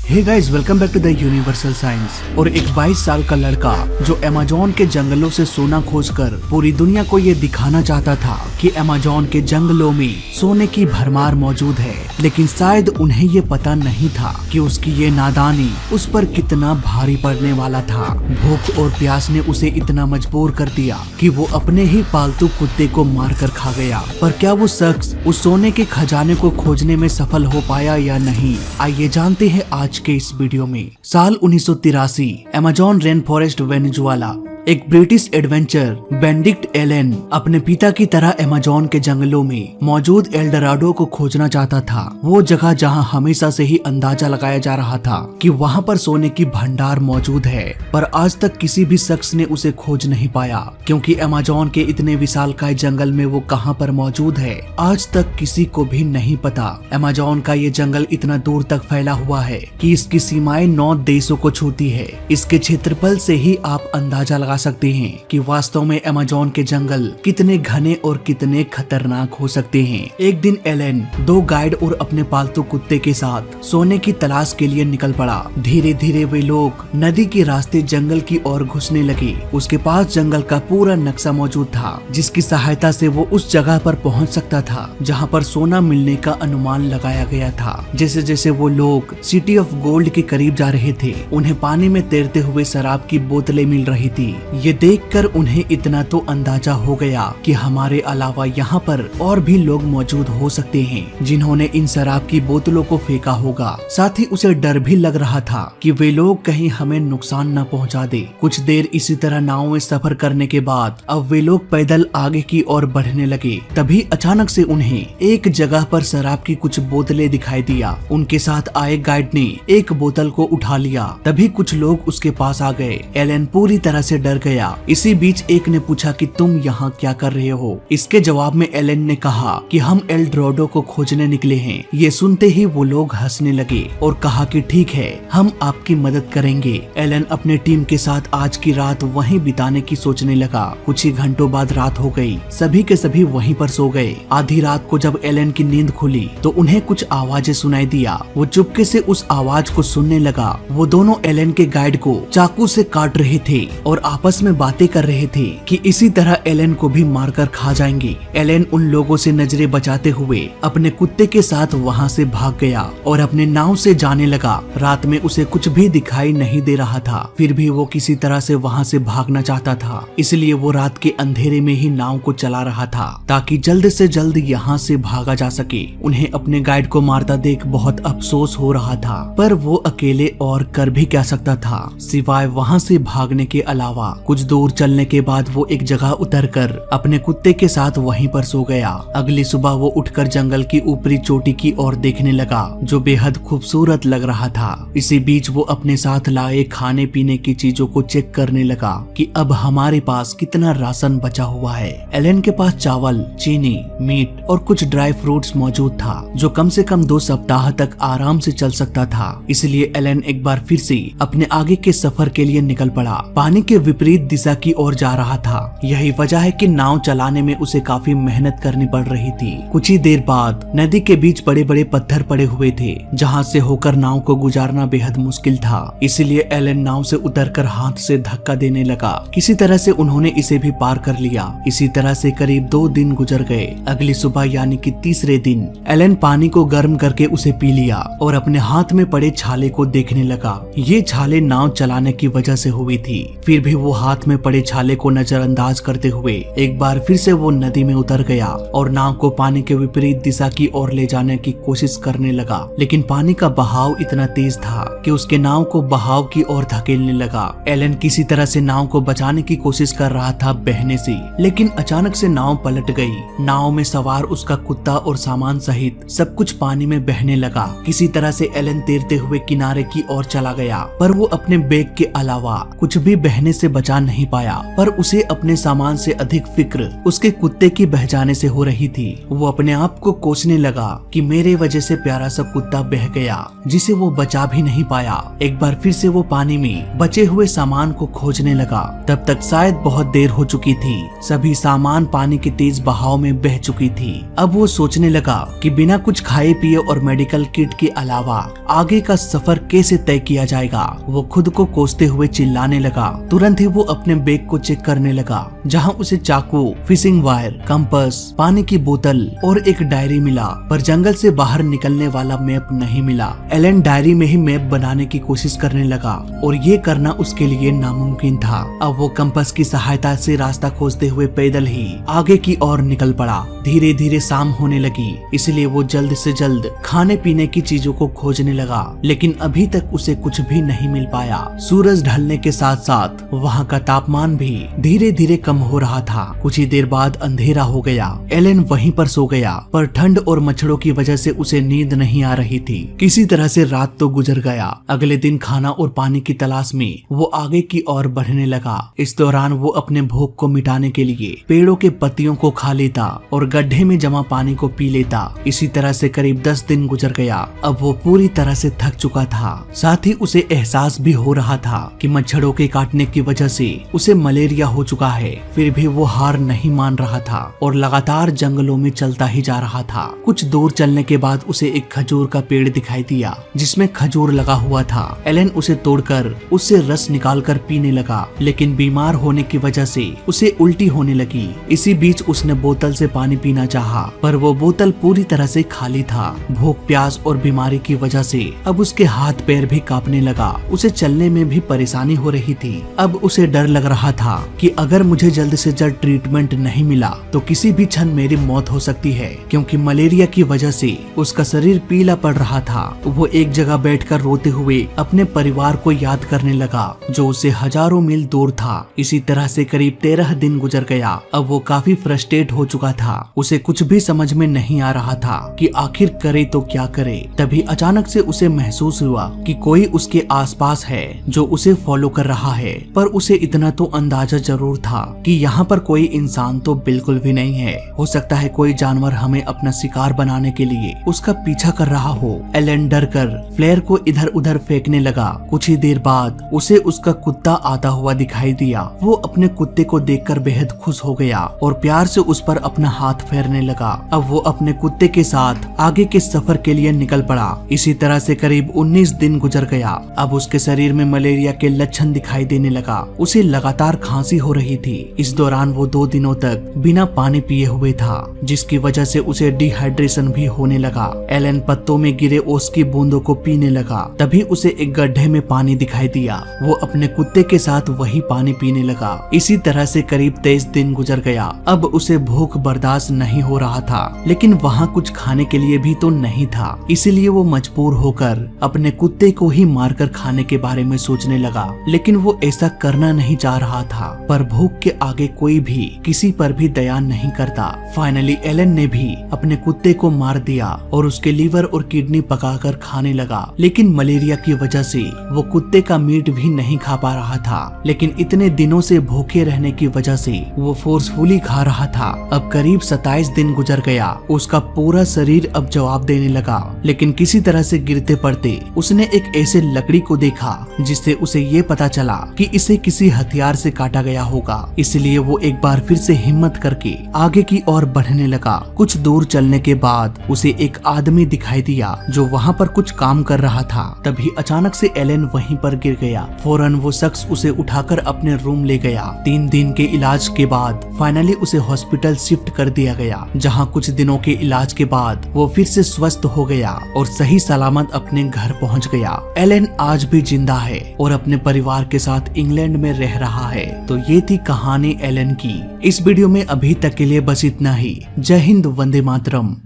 Hey guys, welcome back to the universal science. और एक 22 साल का लड़का जो अमेज़न के जंगलों से सोना खोजकर पूरी दुनिया को ये दिखाना चाहता था कि अमेज़न के जंगलों में सोने की भरमार मौजूद है, लेकिन शायद उन्हें ये पता नहीं था कि उसकी ये नादानी उस पर कितना भारी पड़ने वाला था। भूख और प्यास ने उसे इतना मजबूर कर दिया कि वो अपने ही पालतू कुत्ते को मार कर खा गया। पर क्या वो शख्स उस सोने के खजाने को खोजने में सफल हो पाया या नहीं, आइए जानते हैं आज के इस वीडियो में। साल 1983, अमेज़न रेन फॉरेस्ट वेनेजुएला। एक ब्रिटिश एडवेंचर बेनेडिक्ट एलन अपने पिता की तरह अमेज़न के जंगलों में मौजूद एल्डोराडो को खोजना चाहता था। वो जगह जहां हमेशा से ही अंदाजा लगाया जा रहा था कि वहां पर सोने की भंडार मौजूद है, पर आज तक किसी भी शख्स ने उसे खोज नहीं पाया, क्योंकि अमेज़न के इतने विशालकाय जंगल में वो कहां पर मौजूद है आज तक किसी को भी नहीं पता। अमेज़न का ये जंगल इतना दूर तक फैला हुआ है कि इसकी सीमाएं 9 देशों को छूती है। इसके क्षेत्रफल से ही आप अंदाजा लगा सकते हैं कि वास्तव में अमेज़न के जंगल कितने घने और कितने खतरनाक हो सकते हैं। एक दिन एलन 2 गाइड और अपने पालतू कुत्ते के साथ सोने की तलाश के लिए निकल पड़ा। धीरे धीरे वे लोग नदी के रास्ते जंगल की ओर घुसने लगे। उसके पास जंगल का पूरा नक्शा मौजूद था, जिसकी सहायता से वो उस जगह पर पहुंच सकता था जहां पर सोना मिलने का अनुमान लगाया गया था। जैसे जैसे वो लोग सिटी ऑफ गोल्ड के करीब जा रहे थे, उन्हें पानी में तैरते हुए शराब की बोतलें मिल रही थी। ये देखकर उन्हें इतना तो अंदाजा हो गया कि हमारे अलावा यहाँ पर और भी लोग मौजूद हो सकते हैं जिन्होंने इन शराब की बोतलों को फेंका होगा। साथ ही उसे डर भी लग रहा था कि वे लोग कहीं हमें नुकसान न पहुँचा दे। कुछ देर इसी तरह नाव में सफर करने के बाद अब वे लोग पैदल आगे की ओर बढ़ने लगे। तभी अचानक से उन्हें एक जगह पर शराब की कुछ बोतलें दिखाई दिया। उनके साथ आए गाइड ने एक बोतल को उठा लिया। तभी कुछ लोग उसके पास आ गए। एलन पूरी तरह से डर गया। इसी बीच एक ने पूछा कि तुम यहाँ क्या कर रहे हो। इसके जवाब में एलन ने कहा कि हम एल्डोराडो को खोजने निकले हैं। ये सुनते ही वो लोग हंसने लगे और कहा कि ठीक है, हम आपकी मदद करेंगे। एलन अपने टीम के साथ आज की रात वहीं बिताने की सोचने लगा। कुछ ही घंटों बाद रात हो गई। सभी के सभी वहीं पर सो गए। आधी रात को जब एलन की नींद खुली तो उन्हें कुछ आवाजें सुनाई दिया। वो चुपके से उस आवाज को सुनने लगा। वो दोनों एलन के गाइड को चाकू से काट रहे थे और आपस में बातें कर रहे थे कि इसी तरह एलन को भी मारकर खा जाएंगे। एलन उन लोगों से नजरें बचाते हुए अपने कुत्ते के साथ वहां से भाग गया और अपने नाव से जाने लगा। रात में उसे कुछ भी दिखाई नहीं दे रहा था, फिर भी वो किसी तरह से वहां से भागना चाहता था। इसलिए वो रात के अंधेरे में ही नाव को चला रहा था ताकि जल्द से जल्द यहाँ से भागा जा सके। उन्हें अपने गाइड को मारता देख बहुत अफसोस हो रहा था, पर वो अकेले और कर भी क्या सकता था सिवाय वहाँ से भागने के अलावा। कुछ दूर चलने के बाद वो एक जगह उतरकर अपने कुत्ते के साथ वहीं पर सो गया। अगली सुबह वो उठकर जंगल की ऊपरी चोटी की ओर देखने लगा, जो बेहद खूबसूरत लग रहा था। इसी बीच वो अपने साथ लाए खाने पीने की चीजों को चेक करने लगा कि अब हमारे पास कितना राशन बचा हुआ है। एलन के पास चावल, चीनी, मीट और कुछ ड्राई फ्रूट्स मौजूद था, जो कम से कम 2 सप्ताह तक आराम से चल सकता था। इसलिए एलन एक बार फिर से अपने आगे के सफर के लिए निकल पड़ा। पानी के विपरीत दिशा की ओर जा रहा था। यही वजह है कि नाव चलाने में उसे काफी मेहनत करनी पड़ रही थी। कुछ ही देर बाद नदी के बीच बड़े बड़े पत्थर पड़े हुए थे, जहां से होकर नाव को गुजारना बेहद मुश्किल था। इसलिए एलन नाव से उतरकर हाथ से धक्का देने लगा। किसी तरह से उन्होंने इसे भी पार कर लिया। इसी तरह से करीब 2 दिन गुजर गए। अगली सुबह यानी कि तीसरे दिन एलन पानी को गर्म करके उसे पी लिया और अपने हाथ में पड़े छाले को देखने लगा। ये छाले नाव चलाने की वजह से हुई थी। फिर भी वो हाथ में पड़े छाले को नजरअंदाज करते हुए एक बार फिर से वो नदी में उतर गया और नाव को पानी के विपरीत दिशा की ओर ले जाने की कोशिश करने लगा। लेकिन पानी का बहाव इतना तेज था कि उसके नाव को बहाव की ओर धकेलने लगा। एलन किसी तरह से नाव को बचाने की कोशिश कर रहा था बहने से, लेकिन अचानक से नाव पलट गई। नाव में सवार उसका कुत्ता और सामान सहित सब कुछ पानी में बहने लगा। किसी तरह से एलन तैरते हुए किनारे की ओर चला गया, पर वो अपने बैग के अलावा कुछ भी बहने से बचा नहीं पाया। पर उसे अपने सामान से अधिक फिक्र उसके कुत्ते की बह जाने से हो रही थी। वो अपने आप को कोसने लगा कि मेरे वजह से प्यारा सा कुत्ता बह गया, जिसे वो बचा भी नहीं पाया। पाया। एक बार फिर से वो पानी में बचे हुए सामान को खोजने लगा। तब तक शायद बहुत देर हो चुकी थी। सभी सामान पानी के तेज बहाव में बह चुकी थी। अब वो सोचने लगा कि बिना कुछ खाए पिए और मेडिकल किट के अलावा आगे का सफर कैसे तय किया जाएगा। वो खुद को कोसते हुए चिल्लाने लगा। तुरंत ही वो अपने बैग को चेक करने लगा, जहाँ उसे चाकू, फिशिंग वायर, कंपास, पानी की बोतल और एक डायरी मिला, पर जंगल से बाहर निकलने वाला मैप नहीं मिला। एलन डायरी में ही मैप बनाने की कोशिश करने लगा और ये करना उसके लिए नामुमकिन था। अब वो कंपास की सहायता से रास्ता खोजते हुए पैदल ही आगे की ओर निकल पड़ा। धीरे धीरे शाम होने लगी, इसलिए वो जल्द से जल्द खाने पीने की चीजों को खोजने लगा, लेकिन अभी तक उसे कुछ भी नहीं मिल पाया। सूरज ढलने के साथ साथ वहाँ का तापमान भी धीरे धीरे कम हो रहा था। कुछ ही देर बाद अंधेरा हो गया। एलन वहीं पर सो गया, पर ठंड और मच्छरों की वजह से उसे नींद नहीं आ रही थी। किसी तरह से रात तो गुजर गया। अगले दिन खाना और पानी की तलाश में वो आगे की ओर बढ़ने लगा। इस दौरान वो अपने भूख को मिटाने के लिए पेड़ों के पत्तियों को खा लेता और गड्ढे में जमा पानी को पी लेता। इसी तरह से करीब 10 दिन गुजर गया। अब वो पूरी तरह से थक चुका था। साथ ही उसे एहसास भी हो रहा था कि मच्छरों के काटने की वजह से उसे मलेरिया हो चुका है। फिर भी वो हार नहीं मान रहा था और लगातार जंगलों में चलता ही जा रहा था। कुछ दूर चलने के बाद उसे एक खजूर का पेड़ दिखाई दिया, जिसमें खजूर लगा हुआ था। एलन उसे तोड़कर उससे रस निकालकर पीने लगा, लेकिन बीमार होने की वजह से उसे उल्टी होने लगी। इसी बीच उसने बोतल से पानी पीना चाहा, पर वो बोतल पूरी तरह से खाली था। भूख, प्यास और बीमारी की वजह से अब उसके हाथ पैर भी कांपने लगा। उसे चलने में भी परेशानी हो रही थी। अब उसे डर लग रहा था कि अगर मुझे जल्द से जल्द ट्रीटमेंट नहीं मिला तो किसी भी क्षण मेरी मौत हो सकती है, क्योंकि मलेरिया की वजह से उसका शरीर पीला पड़ रहा था। वो एक जगह बैठकर रोते हुए अपने परिवार को याद करने लगा, जो उसे हजारों मील दूर था। इसी तरह से करीब 13 दिन गुजर गया। अब वो काफी फ्रस्ट्रेट हो चुका था। उसे कुछ भी समझ में नहीं आ रहा था कि आखिर करे तो क्या करे। तभी अचानक से उसे महसूस हुआ कि कोई उसके आसपास है जो उसे फॉलो कर रहा है, पर उसे इतना तो अंदाजा जरूर था कि यहाँ पर कोई इंसान तो बिल्कुल भी नहीं है। हो सकता है कोई जानवर हमें अपना शिकार बनाने के लिए उसका पीछा कर रहा हो। एलन डर कर फ्लेयर को इधर उधर फेंकने लगा। कुछ ही देर बाद उसे उसका कुत्ता आता हुआ दिखाई दिया। वो अपने कुत्ते को देखकर बेहद खुश हो गया और प्यार से उस पर अपना हाथ फेरने लगा। अब वो अपने कुत्ते के साथ आगे के सफर के लिए निकल पड़ा। इसी तरह से करीब 19 दिन गुजर गया। अब उसके शरीर में मलेरिया के लक्षण दिखाई देने लगा। उसे लगातार खांसी हो रही थी। इस दौरान वो 2 दिनों तक बिना पानी पिए हुए था, जिसकी वजह से उसे डिहाइड्रेशन भी होने लगा। एलन पत्तों में गिरे ओस की बूंदों को पीने लगा। तभी उसे एक गड्ढे में पानी दिखाई दिया। वो अपने कुत्ते के साथ वही पानी पीने लगा। इसी तरह से करीब 23 दिन गुजर गया। अब उसे भूख बर्दाश्त नहीं हो रहा था, लेकिन वहाँ कुछ खाने के लिए भी तो नहीं था। इसीलिए वो मजबूर होकर अपने कुत्ते को ही मारकर खाने के बारे में सोचने लगा, लेकिन वो ऐसा करना नहीं चाह रहा था। पर भूख के आगे कोई भी किसी पर भी दया नहीं करता। फाइनली एलन ने भी अपने कुत्ते को मार दिया और उसके लीवर और किडनी पकाकर खाने लगा। लेकिन मलेरिया की वजह से वो कुत्ते का मीट भी नहीं खा पा रहा था। लेकिन इतने दिनों से भूखे रहने की वजह से वो फोर्सफुली खा रहा था। अब करीब 27 दिन गुजर गया। उसका पूरा शरीर अब जवाब देने लगा, लेकिन किसी तरह से गिरते पड़ते उसने एक ऐसे लकड़ी को देखा जिससे उसे ये पता चला कि इसे किसी हथियार से काटा गया होगा। इसलिए वो एक बार फिर से हिम्मत करके आगे की ओर बढ़ने लगा। कुछ दूर चलने के बाद उसे एक आदमी दिखाई दिया जो वहाँ पर कुछ काम कर रहा था। तभी अचानक से एलन वहीं पर गिर गया। फौरन वो शख्स उसे उठाकर अपने रूम ले गया। 3 दिन के इलाज के बाद फाइनली उसे हॉस्पिटल शिफ्ट कर दिया गया, जहाँ कुछ दिनों के इलाज के बाद वो फिर से स्वस्थ हो गया और सही सलामत अपने घर पहुँच गया। एलन आज भी जिंदा है और अपने परिवार के साथ इंग्लैंड में रह रहा है। तो ये थी कहानी एलन की। इस वीडियो में अभी तक के लिए बस इतना ही। जय हिंद, वंदे मातरम।